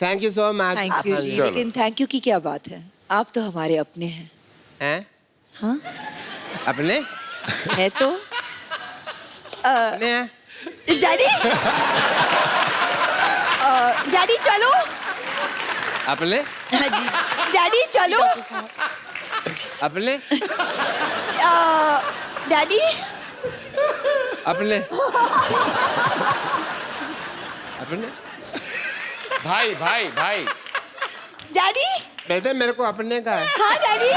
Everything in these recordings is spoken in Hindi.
Thank you so much. Thank you जी, लेकिन थैंक यू की क्या बात है, आप तो हमारे अपने हैं। हैं? हाँ अपने? है तो। अपने हैं? डैडी डैडी चलो। अपने? हाँ जी डैडी चलो। डॉक्टर साहब। अपने? डैडी अपने? अपने? भाई भाई भाई डैडी। बेटे मेरे को अपने का है। हाँ डैडी।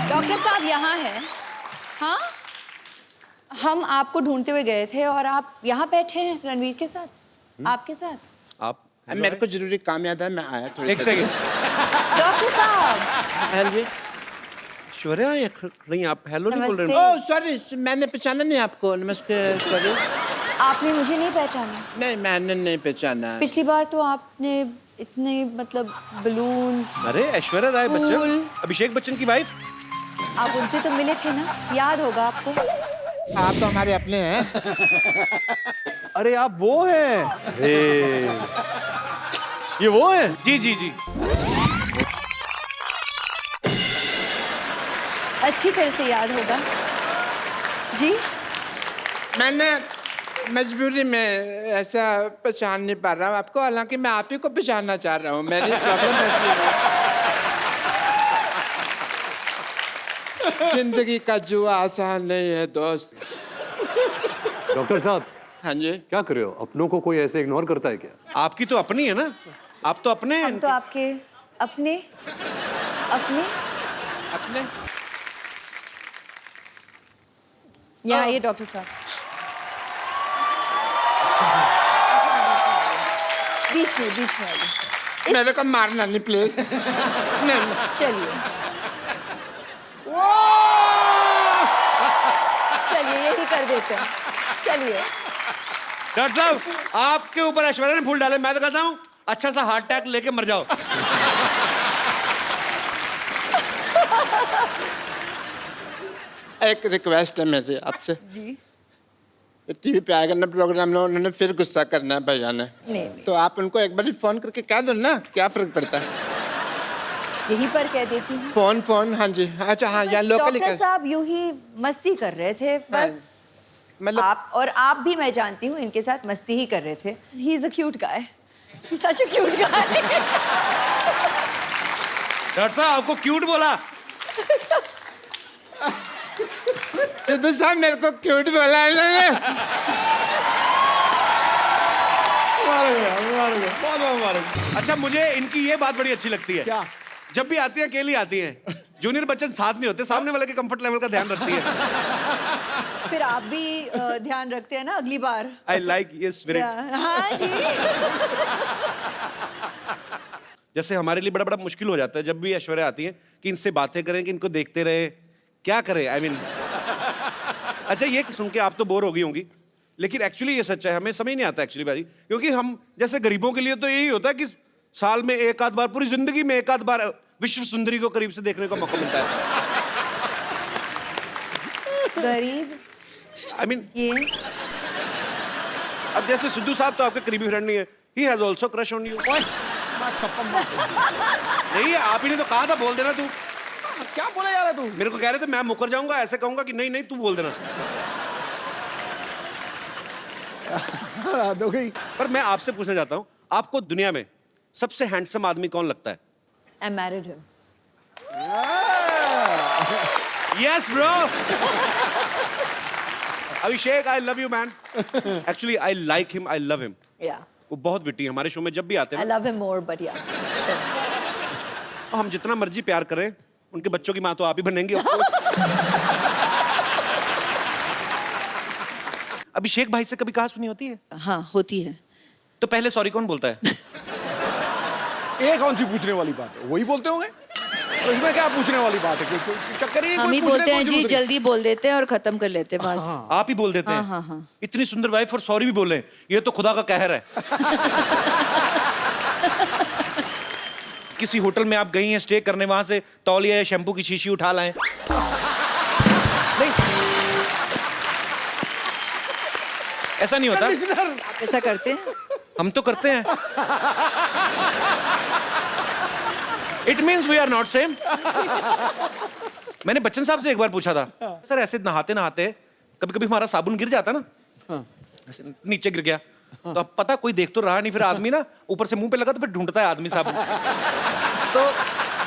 डॉक्टर साहब यहाँ हैं। हाँ, हम आपको ढूंढते हुए गए थे और आप यहाँ बैठे हैं रणवीर के साथ, आपके साथ। आप मेरे को जरूरी काम याद है, मैं आया थोड़ी एक सेकंड। डॉक्टर साहब हेलो। ऐश्वर्या ये नहीं, आप हेलो नहीं बोल रहे नमस्ते। हो। ओह सॉरी, मैंने पहचाना नहीं आपको। नमस्ते। सॉरी। आपने मुझे नहीं पहचाना। नहीं मैंने नहीं पहचाना। पिछली बार तो आपने इतने मतलब बलून्स, अरे ऐश्वर्या राय बच्चन, फूल। अभिषेक बच्चन की वाइफ। आप उनसे तो मिले थे ना, याद होगा आपको। आप तो हमारे अपने हैं। अरे आप वो हैं। ये वो हैं? जी जी जी। अच्छी तरह से याद होगा जी। मैंने मजबूरी में ऐसा पहचान नहीं पा रहा हूँ आपको, हालांकि मैं आप ही को पहचानना चाह रहा हूँ। मेरी प्रॉब्लम ऐसी है। जिंदगी का जुआ आसान नहीं है दोस्त। डॉक्टर साहब, हाँ जी। क्या कर रहे हो? अपनों को कोई ऐसे इग्नोर करता है क्या? आपकी तो अपनी है ना, आप तो अपने हम हैं। तो आपके अपने अपने अपने? यहाँ आइए डॉक्टर साहब, बीच में आइए। मेरे को मारना नहीं प्लीज। नहीं। चलिए चलिए यही कर देते हैं, चलिए। डॉक्टर साहब, आपके ऊपर ऐश्वर्या ने फूल डाले, मैं तो कहता हूँ अच्छा सा हार्ट अटैक लेके मर जाओ। एक रिक्वेस्ट है मेरी आपसे। जी टीवी पे आएगा ना प्रोग्राम में, उन्होंने फिर गुस्सा करना है भैया ने। नहीं। तो आप उनको एक बार फोन करके कह दो ना, क्या फर्क पड़ता है। यहीं पर कह देती हूँ। फोन फोन हाँ जी अच्छा हाँ यहाँ लोकल डॉक्टर साहब यूं ही मस्ती कर रहे थे बस। मतलब आप भी मैं जानती हूँ इनके साथ मस्ती ही कर रहे थे। He is a cute guy, he such a cute guy. Doctor साहब आपको क्यूट बोला? सिद्धू साहब मेरे को क्यूट बोला इन्होंने। अच्छा मुझे इनकी ये बात बड़ी अच्छी लगती है। क्या? जब भी आती हैं अकेली आती हैं, जूनियर बच्चन साथ नहीं होते, सामने वाले के कंफर्ट लेवल का ध्यान रखती है। फिर आप भी ध्यान रखते हैं ना अगली बार। आई लाइक ये स्पिरिट। हाँ जी। जैसे हमारे लिए बड़ा बड़ा मुश्किल हो जाता है जब भी ऐश्वर्या आती है कि इनसे बातें करें कि इनको देखते रहे, क्या करें आई मीन। अच्छा ये सुन के आप तो बोर हो गई होंगी, लेकिन एक्चुअली ये सच है, हमें समझ नहीं आता एक्चुअली भाई, क्योंकि हम जैसे गरीबों के लिए तो यही होता है कि साल में एक आध बार, पूरी जिंदगी में एक आध बार विश्व सुंदरी को करीब से देखने का मौका मिलता है। गरीब आई मीन ये अब जैसे सिद्धू साहब तो आपके करीबी फ्रेंड नहीं है, he has also crush on you. नहीं आप ही ने तो कहा था बोल देना तू। क्या बोला जा रहा है तू? मेरे को कह रहे थे मैं मुकर जाऊंगा, ऐसे कहूंगा कि नहीं नहीं तू बोल देना। हद हो गई। पर मैं आपसे पूछना चाहता हूं, आपको दुनिया में सबसे हैंडसम आदमी कौन लगता है? I married him. Yes bro. Abhishek I love you man. Actually I like him, I love him. या वो बहुत विटी है, हमारे शो में जब भी आते आई हैं ना, लव हिम मोर बट या हम जितना मर्जी प्यार करें, उनके बच्चों की माँ तो आप ही बनेंगे of course। अभिषेक भाई से कभी कहा सुनी होती है? हाँ होती है। तो पहले सॉरी कौन बोलता है? ये कौन सी पूछने वाली बात है? वही बोलते होंगे। तो इसमें क्या पूछने वाली बात है? कोई चक्कर ही नहीं। हम कोई ही पूछने बोलते को हैं जी, जरूरत नहीं। जल्दी बोल देते हैं और खत्म कर लेते हैं बात। आप ही बोल देते हैं? हाँ, हाँ। इतनी सुंदर वाइफ और सॉरी भी बोले, ये तो खुदा का कहर है। किसी होटल में आप गई हैं स्टे करने, वहां से तौलिया या शैम्पू की शीशी उठा लाएं। नहीं ऐसा नहीं होता। आप ऐसा करते हैं? हम तो करते हैं। It means we are not same. मैंने बच्चन साहब से एक बार पूछा था, सर ऐसे नहाते नहाते कभी कभी हमारा साबुन गिर जाता ना, ऐसे नीचे गिर गया, तो अब पता कोई देख तो रहा नहीं, फिर आदमी ना ऊपर से मुंह पे लगा तो फिर ढूंढता है आदमी साबुन, तो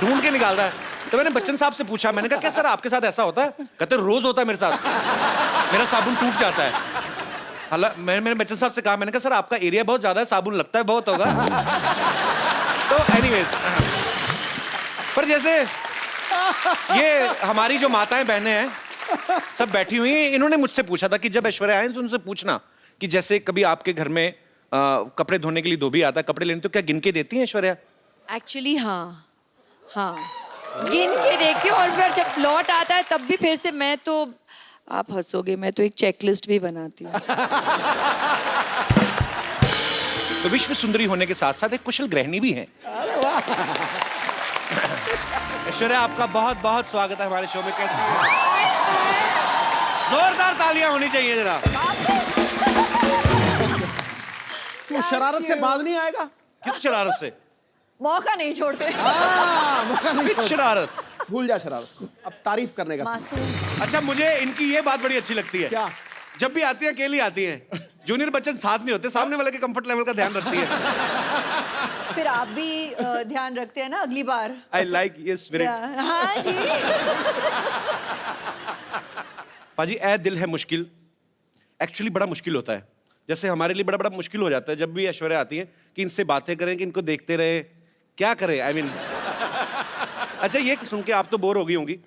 ढूंढ के निकालता है। तो मैंने बच्चन साहब से पूछा, मैंने कहा क्या सर आपके साथ ऐसा होता है? कहते रोज होता है मेरे साथ, मेरा साबुन टूट जाता है। हालांकि मैंने बच्चन साहब से कहा, मैंने कहा सर आपका एरिया बहुत ज्यादा है, साबुन लगता है बहुत होगा। तो एनीवेज, पर जैसे ये हमारी जो माताएं बहनें हैं सब बैठी हुई हैं, इन्होंने मुझसे पूछा था कि जब ऐश्वर्या आए तो उनसे पूछना कि जैसे कभी आपके घर में कपड़े धोने के लिए धोबी आता है, कपड़े लेने, तो क्या गिन के देती हैं ऐश्वर्या? एक्चुअली हाँ हाँ गिन के देखती हूँ, और फिर जब लौट आता है तब भी फिर से मैं तो, आप हंसोगे, मैं तो एक चेकलिस्ट भी बनाती हूँ। तो विश्व सुंदरी होने के साथ साथ एक कुशल गृहिणी भी हैं। ऐश्वर्या आपका बहुत बहुत स्वागत है हमारे शो में। कैसी है? जोरदार तालियां होनी चाहिए जरा। तू शरारत से बाज नहीं आएगा? किस शरारत से? मौका नहीं छोड़ते। किस शरारत? भूल जा शरारत, अब तारीफ करने का समय। मासूम। अच्छा मुझे इनकी ये बात बड़ी अच्छी लगती है। क्या? जब भी आती हैं अकेली आती हैं, जूनियर बच्चन साथ नहीं होते, सामने वाले के कंफर्ट लेवल का ध्यान रखती है। फिर आप भी ध्यान रखते हैं ना अगली बार। आई लाइक ये स्पिरिट। हाँ जी। पाजी ए दिल है मुश्किल, एक्चुअली बड़ा मुश्किल होता है। जैसे हमारे लिए बड़ा बड़ा मुश्किल हो जाता है जब भी ऐश्वर्या आती है कि इनसे बातें करें, कि इनको देखते रहे, क्या करें आई मीन। अच्छा ये सुन के आप तो बोर हो गई होंगी,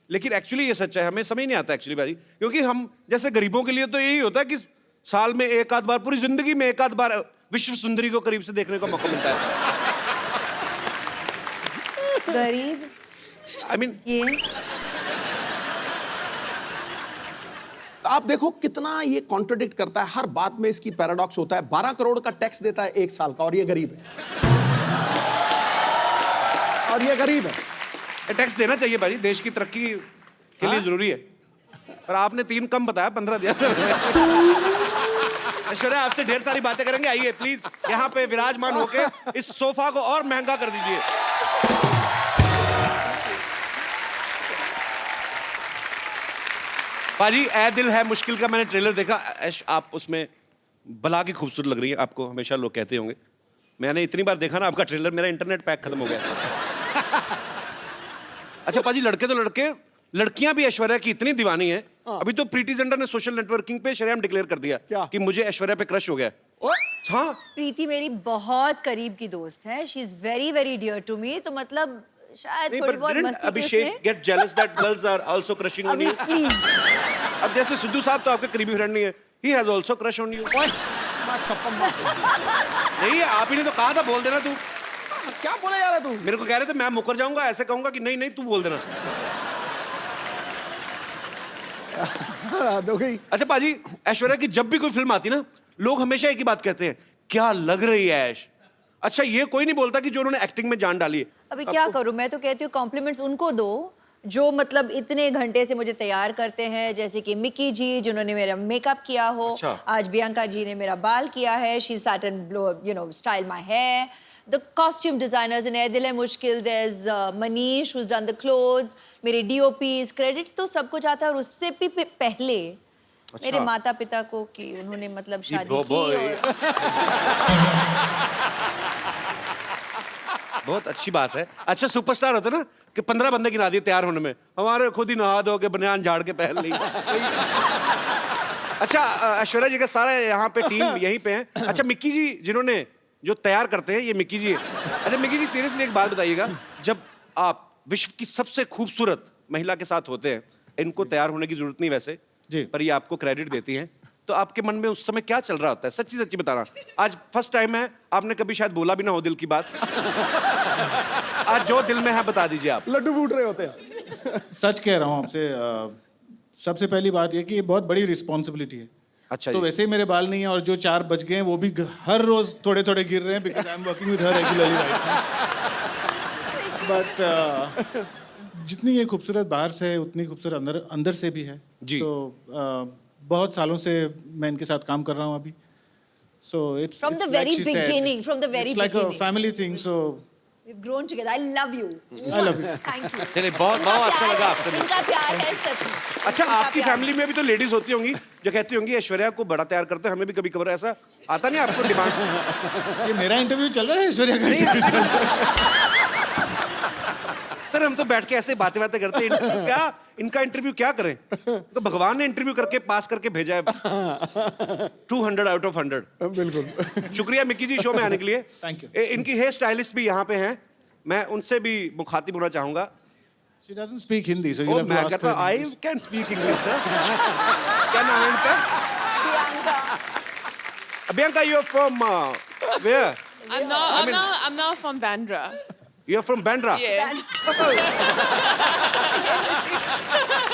लेकिन एक्चुअली ये सच है, हमें समझ नहीं आता एक्चुअली भाई, क्योंकि हम जैसे गरीबों के लिए तो यही होता है कि साल में एक आध बार, पूरी जिंदगी में एक आध बार विश्व सुंदरी को करीब से देखने का मौका मिलता है। गरीब आई मीन ये आप देखो कितना ये कॉन्ट्रडिक्ट करता है, हर बात में इसकी पैराडॉक्स होता है। 12 करोड़ का टैक्स देता है एक साल का, और ये गरीब है। और ये गरीब है। टैक्स देना चाहिए भाई, देश की तरक्की के लिए जरूरी है। पर आपने 3 कम बताया, 15 दिया। ऐश्वर्या आपसे ढेर सारी बातें करेंगे, आइए प्लीज यहाँ पे विराजमान होके इस सोफा को और महंगा कर दीजिए। पाजी ए दिल है मुश्किल का मैंने ट्रेलर देखा। ऐश आप उसमें बला की खूबसूरत लग रही है, आपको हमेशा लोग कहते होंगे। मैंने इतनी बार देखा ना आपका ट्रेलर, मेरा इंटरनेट पैक खत्म हो गया। अच्छा पाजी, लड़के तो लड़के, लड़कियां भी ऐश्वर्या की इतनी दीवानी है। अभी तो प्रीति जिंटा ने सोशल नेटवर्किंग पे शरेआम डिक्लेयर कर दिया क्या? कि मुझे ऐश्वर्या पे क्रश हो गया। हाँ, प्रीति मेरी बहुत करीब की दोस्त है, she is very very dear to me, तो मतलब शायद नहीं, थोड़ी but बहुत didn't मस्ती Abhishek get jealous that girls are also crushing on अभी you? प्लीज। अब जैसे सिद्धू साहब तो आपके करीबी फ्रेंड नहीं है, he has also crush on you. नहीं, आप ही ने तो कहा था बोल देना तू। क्या बोला यार तू? मेरे को कह रहे थे मैं मुकर जाऊंगा, ऐसे कहूंगा कि नहीं नहीं तू बोल देना। हो गई। अच्छा पाजी, ऐश्वर्या की जब भी कोई फिल्म आती ना, लोग हमेशा एक ही बात कहते हैं, क्या लग रही है ऐश। अच्छा ये कोई नहीं बोलता कि जो उन्होंने एक्टिंग में जान डाली है। अभी क्या करूं, मैं तो कहती हूँ कॉम्प्लीमेंट्स उनको दो जो मतलब इतने घंटे से मुझे तैयार करते हैं, जैसे कि मिकी जी जिन्होंने मेरा मेकअप किया हो। अच्छा। आज बियांका जी ने मेरा बाल किया है, she set and blow you know style my hair. The costume designers in Ae Dil Hai Mushkil, there is Manish who has done the clothes, मेरे डीओपीज, क्रेडिट तो सबको जाता है। और उससे भी पहले मेरे माता पिता को कि उन्होंने मतलब शादी की और बहुत अच्छी बात है। अच्छा सुपरस्टार होता है ना कि 15 बंदे गिना दिए तैयार होने में, हमारे खुद ही नहा धो के बनियान झाड़ के पहन ली। अच्छा ऐश्वर्या जी का सारा यहाँ पे टीम यहीं पे है। अच्छा मिक्की जी जिन्होंने जो तैयार करते हैं, ये मिक्की जी है। अच्छा मिक्की जी सीरियसली एक बात बताइएगा, जब आप विश्व की सबसे खूबसूरत महिला के साथ होते हैं, इनको तैयार होने की जरूरत नहीं वैसे जी, पर ये आपको क्रेडिट देती हैं, तो आपके मन में उस समय क्या चल रहा होता है? सच्ची सच्ची बताना। आज फर्स्ट टाइम है, आपने कभी शायद बोला भी ना हो दिल की बात। आज जो दिल में है बता दीजिए आप। लड्डू फूट रहे होते हैं। सच कह रहा हूँ आपसे। सबसे पहली बात ये कि ये बहुत बड़ी रिस्पॉन्सिबिलिटी है। अच्छा तो जी। वैसे ही मेरे बाल नहीं है, और जो 4 बज गए हैं वो भी हर रोज थोड़े थोड़े गिर रहे हैं, because I am working with her regularly right. But जितनी ये खूबसूरत बाहर से है उतनी खूबसूरत अंदर अंदर से भी है जी। तो बहुत सालों से मैं इनके साथ काम कर रहा हूँ अभी। So it's From the very beginning, from the very like a beginning. Family thing. So we've grown together. I love you. I love you. Thank you. चलिए बहुत इनका बहुत अच्छा प्यार लगा है, आपसे मिलकर। इनका प्यार है सच में। अच्छा इनका आपकी प्यार फैमिली में भी तो लेडीज होती होंगी जो कहती होंगी ऐश्वर्या को बड़ा तैयार करते हैं, हमें भी कभी कभार ऐसा आता नहीं आपको डिमांड? ये मेरा इंटरव्यू चल रहा है, ऐश्वर्या का interview चल रहा है? सर हम तो बैठ के ऐसे बातें करते हैं, इनका इंटरव्यू क्या करें? तो भगवान ने इंटरव्यू करके पास करके भेजा है 200 आउट ऑफ 100। बिल्कुल। शुक्रिया मिक्की जी शो में आने के लिए। Thank you. इनकी हेयर स्टाइलिस्ट भी यहाँ पे हैं, मैं उनसे भी मुखातिब होना चाहूंगा। She doesn't speak Hindi, so you'll have to मैं ask कहता her in I English. Can speak English sir. क्या नाम है इनका? Bianca. Bianca, you're from where? I'm not from Bandra. You're from Bandra. Yeah.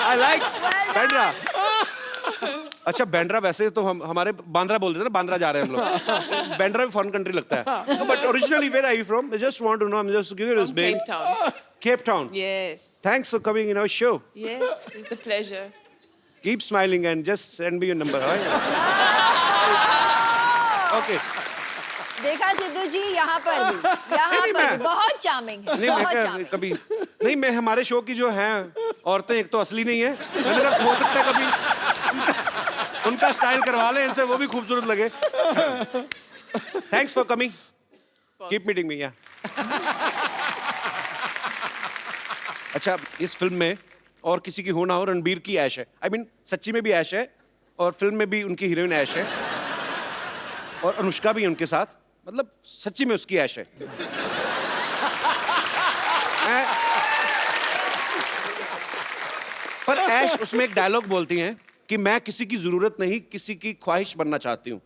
I like Bandra. अच्छा बैंड्रा वैसे तो हम हमारे बांद्रा बोलते थे ना, बांद्रा जा रहे हैं हम लोग। बैंड्रा भी फॉरेन कंट्री लगता है। But originally where are you from? I just want to know. I'm just curious, From babe. Cape Town. Cape Town. Yes. Thanks for coming in our show. Yes. It's a pleasure. Keep smiling and just send me your number. Right? Okay. देखा सिद्धू जी यहाँ पर भी बहुत चार्मिंग है, नहीं बहुत मैं चार्मिंग। कभी नहीं, मैं हमारे शो की जो हैं औरतें एक तो असली नहीं है, मैंने कहा हो सकता है कभी उनका स्टाइल करवा लें इनसे, वो भी खूबसूरत लगे। Thanks for coming, keep meeting me. या अच्छा इस फिल्म में और किसी की हो ना हो, रणबीर की ऐश है। आई मीन सच्ची में भी ऐश है और फिल्म में भी उनकी हीरोइन ऐश है और अनुष्का भी है उनके साथ, मतलब सच्ची में उसकी ऐश है। पर ऐश उसमें एक डायलॉग बोलती हैं कि मैं किसी की जरूरत नहीं किसी की ख्वाहिश बनना चाहती हूँ।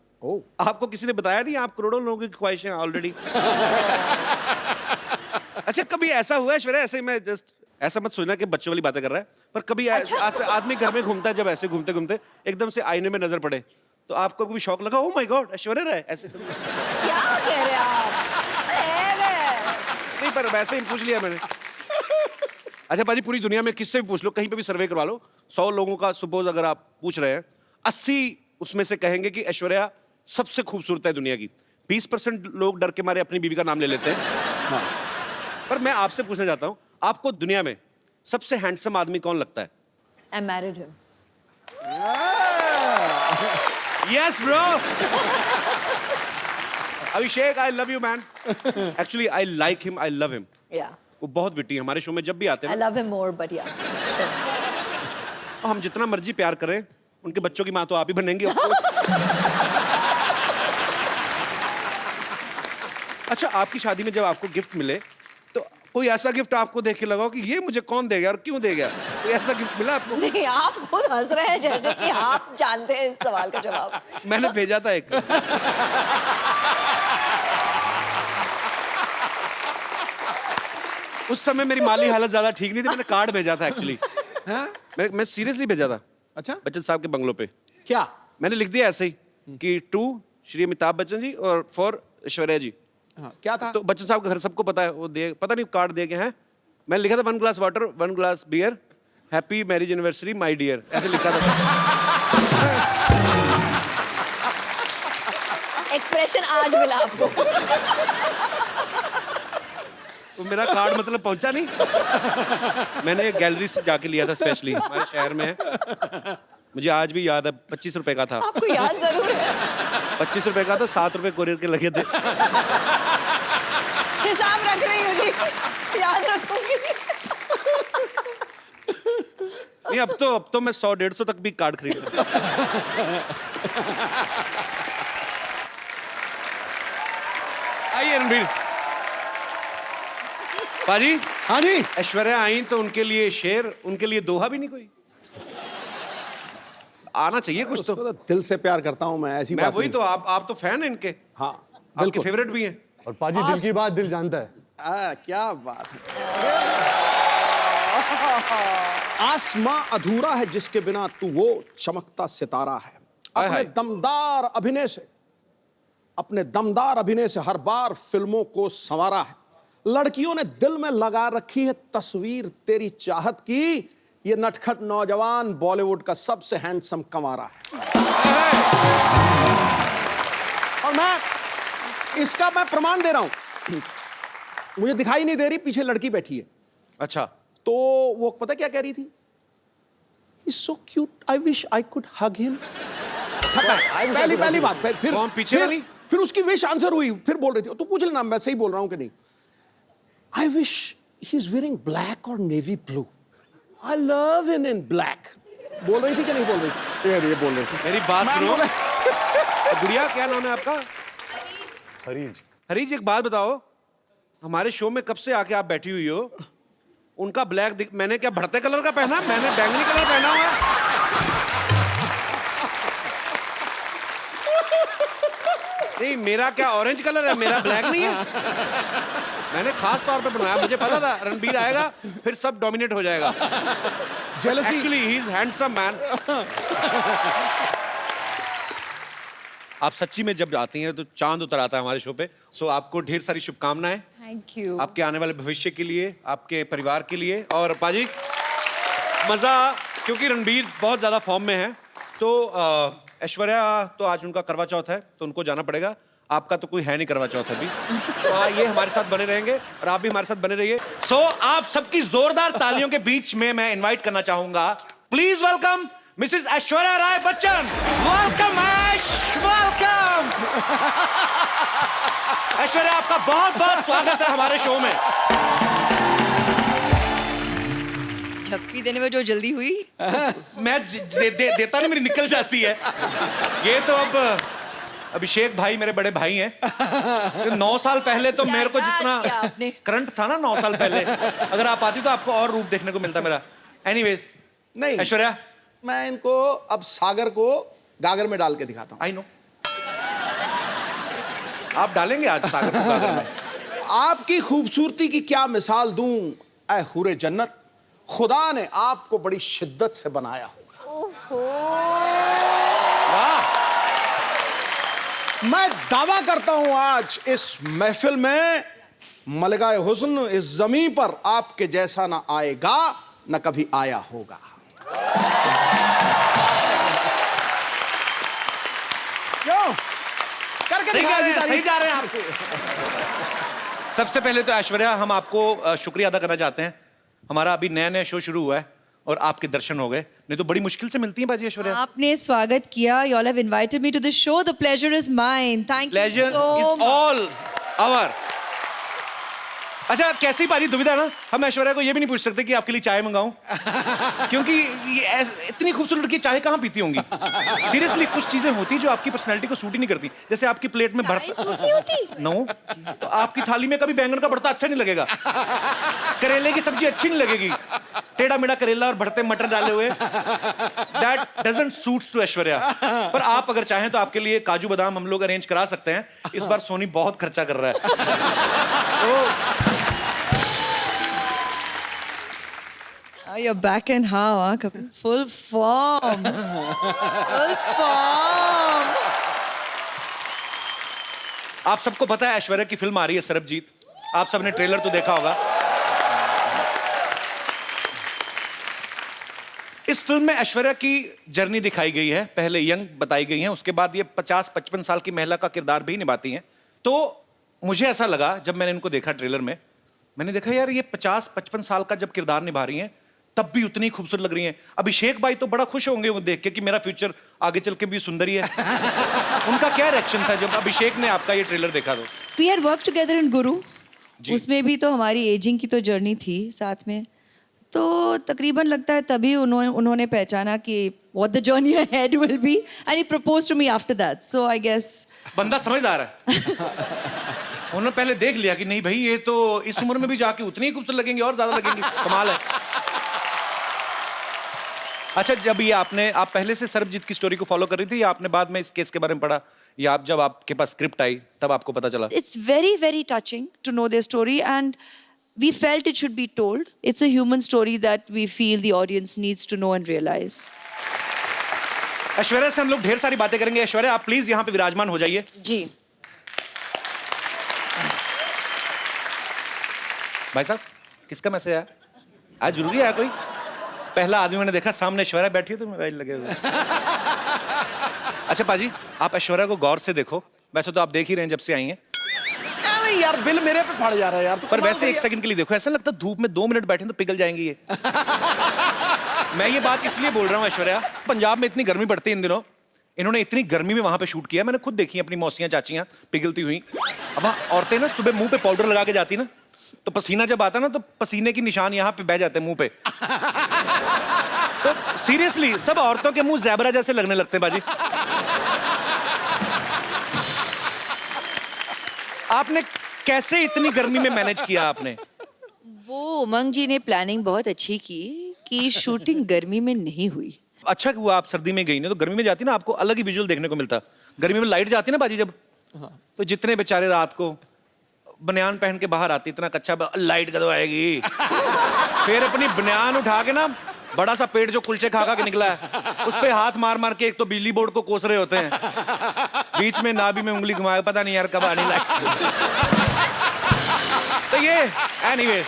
आपको किसी ने बताया नहीं आप करोड़ों लोगों की ख्वाहिश हैं ऑलरेडी? अच्छा कभी ऐसा हुआ है ऐश्वर्या, ऐसे मैं जस्ट ऐसा मत सोचना कि बच्चों वाली बातें कर रहा है, पर कभी आदमी घर में घूमता है, जब ऐसे घूमते घूमते एकदम से आईने में नजर पड़े तो आपको कभी शौक लगा, oh my God Aishwarya Rai ऐसे? क्या कह रहे हैं आप? नहीं पर वैसे ही पूछ लिया मैंने। अच्छा पाजी पूरी दुनिया में किससे भी पूछ लो, कहीं पे भी सर्वे करवा लो, 100 लोगों का सपोज अगर आप पूछ रहे हैं, 80 उसमें से कहेंगे कि ऐश्वर्या सबसे खूबसूरत है दुनिया की। 20% लोग डर के मारे अपनी बीवी का नाम ले लेते हैं। हाँ। पर मैं आपसे पूछना चाहता हूं, आपको दुनिया में सबसे हैंडसम आदमी कौन लगता है? I married him. Yes, bro. Abhishek, I love you, man. Actually, I like him. I love him. Yeah. वो बहुत विटी है, हमारे शो में जब भी आते I हैं ना, love him more, but yeah. हम जितना मर्जी प्यार करें, उनके बच्चों की माँ तो आप ही बनेंगी, of course. अच्छा, आपकी शादी में जब आपको गिफ्ट मिले, तो कोई ऐसा गिफ्ट आपको देख के लगा हो कि ये मुझे कौन देगा और क्यों देगा? कोई ऐसा गिफ्ट मिला आपको? नहीं, आप खुद हंस रहे हैं जैसे कि आप जानते हैं इस सवाल का जवाब। मैंने भेजा था एक। उस समय मेरी माली हालत ज्यादा ठीक नहीं थी, मैंने कार्ड भेजा था एक्चुअली। मैं सीरियसली भेजा था। अच्छा, बच्चन साहब के बंगलों पे। क्या? मैंने लिख दिया ऐसे ही कि टू श्री अमिताभ बच्चन जी और फॉर ऐश्वर्या जी। हाँ, क्या था? तो बच्चन साहब का घर सबको पता है, वो दे पता नहीं कार्ड दे के हैं। मैंने लिखा था 1 glass water 1 glass beer happy marriage anniversary my dear, ऐसे लिखा था। एक्सप्रेशन आज मिला आपको। तो मेरा कार्ड मतलब पहुंचा नहीं। मैंने गैलरी से जाके लिया था स्पेशली, हमारे शहर में है। मुझे आज भी याद है, 25 रुपए का था। आपको याद जरूर है। 25 रुपए का था, 7 रुपए कोरियर के लगे थे। हिसाब रख रही हूँ जी, याद रखूंगी। नहीं, अब तो मैं 100-150 तक भी कार्ड खरीद सकता। आइए रणबीर पाजी। हाँ जी। ऐश्वर्या आई तो उनके लिए शेर, उनके लिए दोहा भी नहीं कोई? आना चाहिए कुछ तो। उसको तो दिल से प्यार करता हूँ मैं, ऐसी मैं बात वही नहीं। तो, आप तो फैन हैं इनके। हाँ, आपके बिल्कुल। फेवरेट भी हैं। और पाजी दिल की बात दिल जानता है। क्या बात है। आसमां अधूरा है जिसके बिना तू वो चमकता सितारा है। हाय अपने हाय। दमदार अभिनय से हर बार फिल्मों को संवारा है। लड़कियों ने दिल में लगा रखी है तस्वीर तेरी चाहत की। ये नटखट नौजवान बॉलीवुड का सबसे हैंडसम कंवारा है। और इसका मैं प्रमाण दे रहा हूं। मुझे दिखाई नहीं दे रही, पीछे लड़की बैठी है। अच्छा, तो वो पता क्या कह रही थी? He's so cute, I wish I could hug him. पहली बात। फिर कौन पीछे वाली? फिर उसकी विश आंसर हुई, फिर बोल रही थी। तू पूछ लेना मैं सही बोल रहा हूं कि नहीं। I wish he's wearing black or navy blue. I love him in black. बोल रही थी कि नहीं बोल रही थी? ये बोल रही थी। मेरी बात मैं सुनो। बोला- गुड़िया, क्या नाम है आपका? हरीज। हरीज, एक बात बताओ, हमारे शो में कब से आके आप बैठी हुई हो? उनका ब्लैक मैंने क्या भड़ते कलर का पहना? मैंने बैंगनी कलर पहना हुआ है। नहीं, मेरा क्या ऑरेंज कलर है, मेरा ब्लैक नहीं है। मैंने खास तौर पे बनाया, मुझे पता था रणबीर आएगा फिर सब डोमिनेट हो जाएगा। Jealousy. Actually, he is handsome man. आप सच्ची में जब आती हैं तो चांद उतर आता है हमारे शो पे। सो आपको ढेर सारी शुभकामनाएं थैंक यू। आपके आने वाले भविष्य के लिए, आपके परिवार के लिए। और पाजी, मजा, क्योंकि रणबीर बहुत ज्यादा फॉर्म में है, तो ऐश्वर्या तो आज उनका करवा चौथ है तो उनको जाना पड़ेगा। आपका तो कोई है नहीं करवा चौथ अभी, तो ये हमारे साथ बने रहेंगे और आप भी हमारे साथ बने रहिए। सो आप सबकी जोरदार तालियों के बीच में मैं इनवाइट करना चाहूंगा, please welcome Mrs Aishwarya Rai Bachchan. Welcome Aish, welcome. Aishwarya, आपका बहुत बहुत स्वागत है हमारे शो में। झप्पी देने में जो जल्दी हुई। मैं देता नहीं, मेरी निकल जाती है। ये तो अब अभिषेक भाई मेरे बड़े भाई हैं। 9 साल पहले तो मेरे को जितना क्या आपने? करंट था ना 9 साल पहले, अगर आप आती तो आपको और रूप देखने को मिलता मेरा। एनीवेज, नहीं, ऐश्वर्या, मैं इनको अब सागर को गागर में डाल के दिखाता हूं। आई नो आप डालेंगे आज सागर को गागर में। आपकी खूबसूरती की क्या मिसाल दूं ऐ हुरे जन्नत, खुदा ने आपको बड़ी शिद्दत से बनाया होगा। वाह, मैं दावा करता हूं आज इस महफिल में मलगाए हुस्न इस जमीन पर आपके जैसा ना आएगा ना कभी आया होगा। क्यों? करके सही दिखा जा रहे दी हैं, तारीफ। सही जा रहे हैं आप। सबसे पहले तो ऐश्वर्या, हम आपको शुक्रिया अदा करना चाहते हैं। हमारा अभी नया नया शो शुरू हुआ है और आपके दर्शन हो गए, नहीं तो बड़ी मुश्किल से मिलती हैं बाजी ऐश्वर्या। आपने स्वागत किया. You all have invited me to the show. The pleasure is mine. Thank you Pleasure so is much. all our. अच्छा, कैसी बारी दुविधा ना, हम ऐश्वर्या को ये भी नहीं पूछ सकते कि आपके लिए चाय मंगाऊं, क्योंकि ये इतनी खूबसूरत लड़की चाय कहाँ पीती होंगी। सीरियसली कुछ चीजें होती जो आपकी पर्सनैलिटी को सूट ही नहीं करती, जैसे आपकी प्लेट में चाय सूट नहीं होती? नो, तो आपकी थाली में कभी बैंगन का भरता अच्छा नहीं लगेगा, करेले की सब्जी अच्छी नहीं लगेगी, टेढ़ा मेढ़ा करेला और भरते मटर डाले हुए, that doesn't suits to Aishwarya. पर आप अगर चाहें तो आपके लिए काजू बादाम हम लोग अरेंज करा सकते हैं। इस बार सोनी बहुत खर्चा कर रहा है। You're back and how, huh? Kapil? Full form. Full form. आप सबको पता है ऐश्वर्या की फिल्म आ रही है सरबजीत, आप सबने ट्रेलर तो देखा होगा। इस फिल्म में ऐश्वर्या की जर्नी दिखाई गई है, पहले यंग बताई गई है, उसके बाद ये 50-55 साल की महिला का किरदार भी निभाती हैं। तो मुझे ऐसा लगा जब मैंने इनको देखा ट्रेलर में, मैंने देखा यार ये 50-55 साल का जब किरदार निभा रही हैं तब भी उतनी खूबसूरत लग रही हैं। अभिषेक भाई तो बड़ा खुश होंगे वो देख के कि मेरा फ्यूचर आगे चल के भी सुंदर ही है। उनका क्या रिएक्शन था जब अभिषेक ने आपका ये ट्रेलर देखा? तो We had worked together in Guru. उसमें भी तो हमारी एजिंग की तो जर्नी थी साथ में, तो तकरीबन लगता है तभी उन्होंने पहचाना कि what the journey ahead will be and he proposed to me after that. So I guess बंदा समझदार है। उन्होंने पहले देख लिया कि नहीं भाई ये तो इस उम्र में भी जाके उतनी ही खूबसूरत लगेंगे और ज्यादा लगेंगी, कमाल है। अच्छा, जब ये आप पहले से सरबजीत की स्टोरी को फॉलो कर रही थी या आपने बाद में इस केस के बारे में पढ़ा, या आप जब आपके पास स्क्रिप्ट आई तब आपको पता चला? it's very very touching to know their story and we felt it should be told. It's a human story that we feel the audience needs to know and realize. Aishwarya से हम लोग ढेर सारी बातें करेंगे। ऐश्वर्या आप प्लीज यहाँ पे विराजमान हो जाइए। जी भाई साहब, किसका मैसेज आया? आज जरूरी आया कोई? पहला आदमी मैंने देखा सामने ऐश्वर्या बैठी है तो मोबाइल लगे हुए। अच्छा पाजी, आप ऐश्वर्या को गौर से देखो, वैसे तो आप देख ही रहे हैं जब से आई हैं, अरे यार बिल मेरे पे पड़ जा रहा है यार। पर वैसे एक सेकंड के लिए देखो, ऐसा लगता है धूप में 2 मिनट बैठे तो पिघल जाएंगी ये। मैं ये बात इसलिए बोल रहा हूँ ऐश्वर्या, पंजाब में इतनी गर्मी पड़ती है इन दिनों, इन्होंने इतनी गर्मी में वहां पे शूट किया, मैंने खुद देखी अपनी मौसियां चाचियां पिघलती हुई। अब औरतें ना सुबह मुंह पे पाउडर लगा के जाती ना, तो पसीना जब आता ना तो पसीने की निशान यहाँ पे बह जाते हैं मुंह पे। तो सीरियसली सब औरतों के मुंह ज़ेबरा जैसे लगने लगते हैं बाजी। आपने कैसे इतनी गर्मी में मैनेज किया आपने? वो उमंग जी ने प्लानिंग बहुत अच्छी की कि शूटिंग गर्मी में नहीं हुई। अच्छा हुआ आप सर्दी में गई ना, तो गर्मी में जाती ना आपको अलग ही विजुअल देखने को मिलता। गर्मी में लाइट जाती ना बाजी जब, तो जितने बेचारे रात को बनियान पहन के बाहर आती, इतना कच्चा लाइट कदम आएगी, फिर अपनी बनियान उठा के ना बड़ा सा पेट जो कुलचे खा खा के निकला है उस पे हाथ मार मार के एक तो बिजली बोर्ड को कोस रहे होते हैं, बीच में नाभि में उंगली घुमाए, पता नहीं यार कब आनी लाइट। तो ये एनीवे,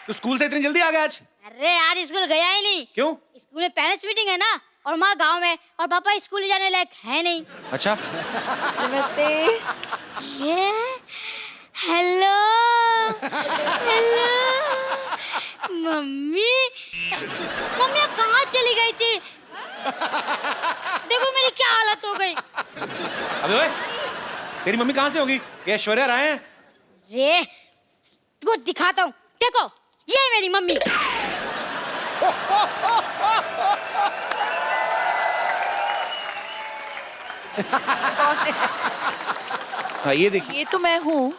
तो स्कूल से इतनी जल्दी आ गया आज? अरे यार स्कूल गया ही नहीं। क्यों? स्कूल में पेरेंट्स मीटिंग है ना, और माँ गांव में, और पापा स्कूल जाने लायक है नहीं। अच्छा, नमस्ते। ये हेलो हेलो मम्मी, मम्मी आप कहाँ चली गई थी? देखो मेरी क्या हालत हो गई। अबे ओए, तेरी मम्मी कहाँ से होगी? ये ऐश्वर्या राय हैं? ये तुमको दिखाता हूँ, देखो ये है मेरी मम्मी। हाँ ये देखिए, ये तो मैं हूँ,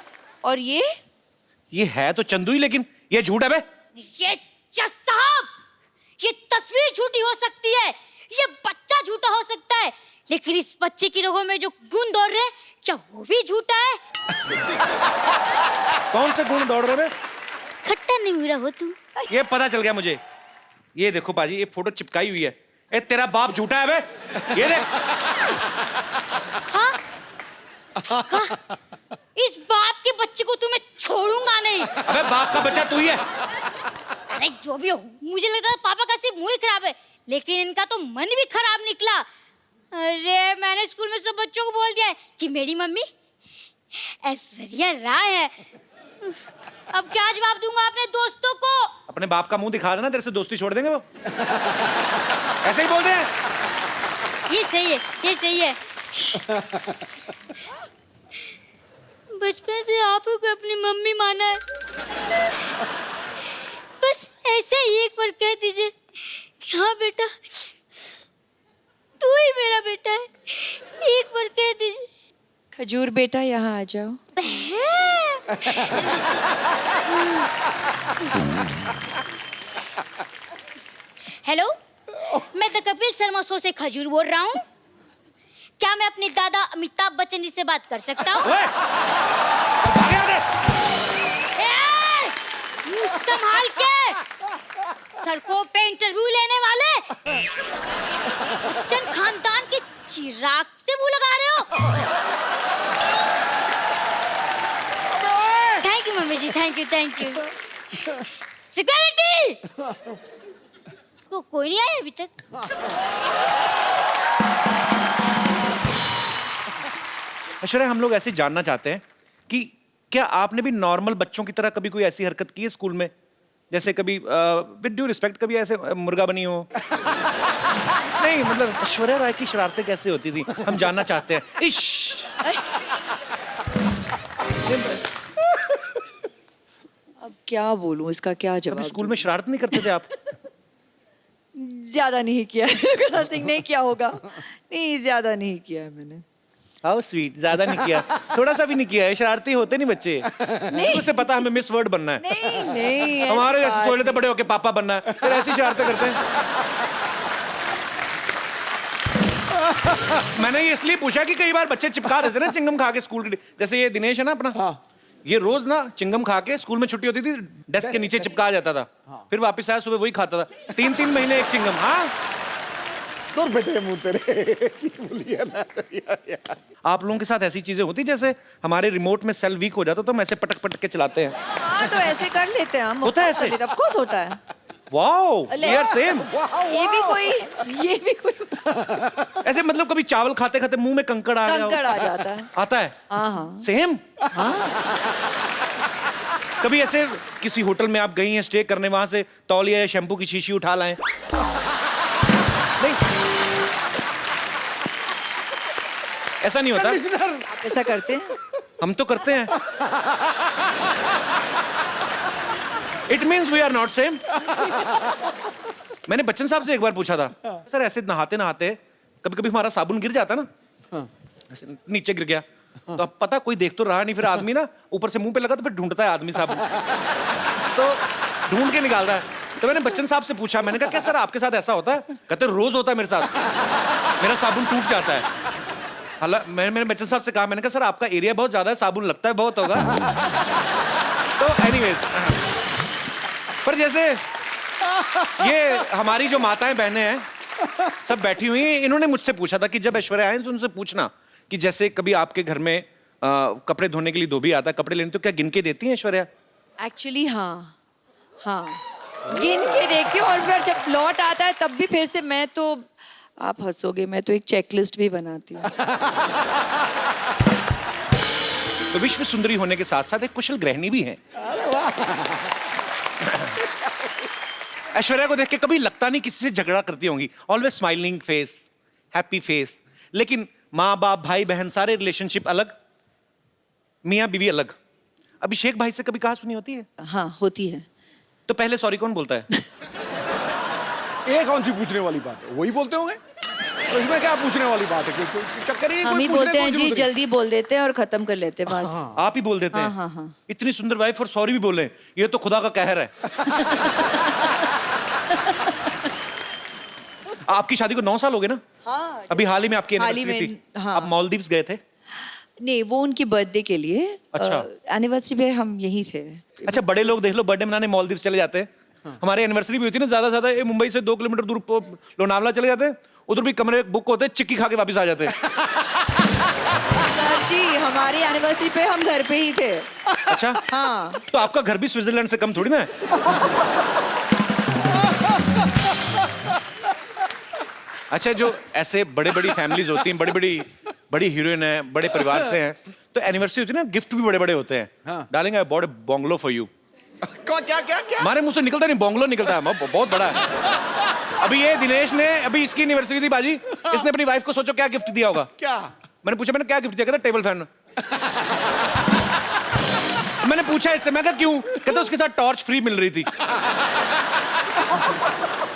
और ये है तो चंदू ही, लेकिन ये झूठ है बे। ये जज साहब, ये तस्वीर झूठी हो सकती है, ये बच्चा झूठा हो सकता है, लेकिन इस बच्चे की रगों में जो गुण दौड़ रहे हैं, क्या वो भी झूठा है? कौन से गुण दौड़ रहे बे? खट्टा नहीं मीरा हो तुम। ये पता चल गया मुझे। ये देखो पाजी, ये फोटो चिपकाई हुई है। ए तेरा बाप झूठा है बे, ये देख। हाँ? इस बाप के बच्चे को तुम्हें छोड़ूंगा नहीं। अबे बाप का बच्चा तू ही है। अरे जो भी हो, मुझे लगता है पापा का सिर्फ मुंह ही खराब है, लेकिन इनका तो मन भी खराब निकला। अरे मैंने स्कूल में सब बच्चों को बोल दिया है कि मेरी मम्मी ऐश्वर्या राय है। अब क्या जवाब दूंगा अपने दोस्तों को? अपने बाप का मुंह दिखा देना, तेरे से दोस्ती छोड़ देंगे वो। ऐसे ही बोलते हैं। ये सही है, ये सही है। बचपन से आप को अपनी मम्मी माना है, बस ऐसे ही एक बार कह दीजिए कि हाँ बेटा तू ही मेरा बेटा है, एक बार कह दीजिए। खजूर बेटा यहाँ आ जाओ। हेलो, मैं द कपिल शर्मा शो से खजूर बोल रहा हूँ। क्या मैं अपने दादा अमिताभ बच्चन जी से बात कर सकता हूँ? मुंह संभाल के, सड़कों पे इंटरव्यू लेने वाले बच्चन खानदान के चिराग से मुंह लगा रहे हो। Thank you mummy ji, thank you thank you. Security, वो कोई नहीं आया अभी तक। ऐश्वर्या, हम लोग ऐसे जानना चाहते हैं कि क्या आपने भी नॉर्मल बच्चों की तरह कभी कोई ऐसी हरकत की है स्कूल में? जैसे कभी विद ड्यू रिस्पेक्ट कभी ऐसे मुर्गा बनी हो? नहीं, मतलब ऐश्वर्या राय की शरारतें कैसे होती थी, हम जानना चाहते हैं। इश, अब क्या बोलूं, इसका क्या कभी जवाब स्कूल में शरारत नहीं करते थे आप? ज्यादा नहीं किया है। सिंह नहीं किया होगा, नहीं ज्यादा नहीं किया है मैंने। हाउ स्वीट, ज्यादा नहीं किया, थोड़ा सा भी नहीं किया है। शरारती होते नहीं बच्चे, उसे पता हमें मिस वर्ड बनना है। नहीं नहीं, हमारे जैसे सोच लेते बड़े होके पापा बनना है, फिर ऐसी शरारतें करते हैं। मैंने ये इसलिए पूछा कि कई बार बच्चे चिपका देते ना चिंगम खा के स्कूल के, जैसे ये दिनेश है ना अपना, ये रोज ना चिंगम खा के स्कूल में छुट्टी होती थी डेस्क के नीचे चिपका जाता था, फिर वापस आया सुबह वही खाता था, 3-3 महीने एक चिंगम। हाँ, दूर बेटे मुंह तेरे बोलिए ना यार। आप लोगों के साथ ऐसी चीजें होती जैसे हमारे रिमोट में सेल वीक हो जाता तो हम ऐसे पटक पटक के चलाते हैं? हाँ, तो ऐसे कर लेते हैं हम। होता है ऐसे? ऑफ कोर्स होता है। Wow, we are same. ये भी कोई ऐसे मतलब कभी चावल खाते खाते मुंह में कंकड़ आ गया? कंकड़ आ जाता है। आता है? हाँ। सेम। कभी ऐसे किसी होटल में आप गई हैं स्टे करने, वहां से तौलिया या शैम्पू की शीशी उठा लाएं? नहीं, ऐसा नहीं होता। आप ऐसा करते हैं? हम तो करते हैं। It means we are not same. मैंने बच्चन साहब से एक बार पूछा था, सर ऐसे नहाते नहाते कभी कभी हमारा साबुन गिर जाता ना, ऐसे नीचे गिर गया, तो अब पता कोई देख तो रहा नहीं, फिर आदमी ना ऊपर से मुंह पे लगा तो फिर ढूंढता है आदमी साबुन, तो ढूंढ के निकालता है। तो मैंने बच्चन साहब से पूछा, मैंने कहा क्या सर आपके साथ ऐसा होता है? कहते रोज होता है मेरे साथ, मेरा साबुन टूट जाता है। हालांकि मैंने बच्चन साहब से कहा, मैंने कहा सर आपका एरिया बहुत ज्यादा है, साबुन लगता है बहुत होगा। तो एनीवेज, पर जैसे ये हमारी जो माताएं बहनें हैं सब बैठी हुई हैं, इन्होंने मुझसे पूछा था कि जब ऐश्वर्या आए तो उनसे पूछना कि जैसे कभी आपके घर में कपड़े धोने के लिए धोबी आता है कपड़े लेने, तो क्या गिन के देती हैं ऐश्वर्या? एक्चुअली हाँ, गिन के देखती हूँ, और फिर जब लौट आता है तब भी फिर से मैं तो, आप हंसोगे, मैं तो एक चेकलिस्ट भी बनाती हूँ। तो विश्व सुंदरी होने के साथ साथ एक कुशल गृहिणी भी हैं। ऐश्वर्या को देख के कभी लगता नहीं किसी से झगड़ा करती होंगी, always smiling face, happy face, लेकिन माँ बाप भाई बहन सारे रिलेशनशिप अलग, मियाँ बीवी अलग। अभिषेक भाई से कभी कहा सुनी होती है? हाँ, होती है। तो पहले सॉरी कौन बोलता है? ये कौन सी पूछने वाली बात है, वही बोलते होंगे, तो इसमें क्या पूछने वाली बात है? कोई चक्कर ही नहीं, हम कोई ही पूछने बोलते हैं की जी, जरूरत नहीं। जल्दी बोल देते हैं और खत्म कर लेते हैं बात। आप ही बोल देते हैं? हाँ। इतनी सुंदर वाइफ और सॉरी भी बोले, ये तो खुदा का कहर है। आपकी शादी को 9 साल हो गए ना? हाँ, अभी हाल ही में आपकी हाल ही एनिवर्सरी में, थी। हाँ। आप मालदीव्स गए थे? नहीं, वो उनकी बर्थडे के लिए। अच्छा। एनिवर्सरी पे हम यहीं थे। अच्छा, बड़े लोग देख लो बर्थडे मनाने मालदीव्स चले जाते हैं। हमारे एनिवर्सरी भी होती है ना, ज्यादा ज्यादा ये मुंबई से 2 किलोमीटर दूर लोनावला चले जाते हैं, उधर भी कमरे बुक होते हैं, चिक्की खा के वापस आ जाते हैं। सर जी, हमारी एनिवर्सरी पे हम घर पे ही थे। अच्छा, हाँ। तो आपका घर भी स्विट्जरलैंड से कम थोड़ी ना है। अच्छा, जो ऐसे बड़े बड़ी फैमिलीज होती हैं, बड़ी हीरोइन है, बड़े परिवार से हैं, तो एनिवर्सरी होती है ना, गिफ्ट भी बड़े बड़े होते हैं। Darling, I bought a bungalow for you. क्या क्या क्या हमारे मुंह से निकलता नहीं, बोंगलो निकलता है, बहुत बड़ा है। अभी ये दिनेश ने, अभी इसकी एनिवर्सरी थी बाजी, इसने अपनी वाइफ को सोचो क्या गिफ्ट दिया होगा। क्या? मैंने पूछा, मैंने क्या गिफ्ट दिया? कहता टेबल फैन। मैंने पूछा इससे, मैं कहा क्यों? कहता उसके साथ टॉर्च फ्री मिल रही थी।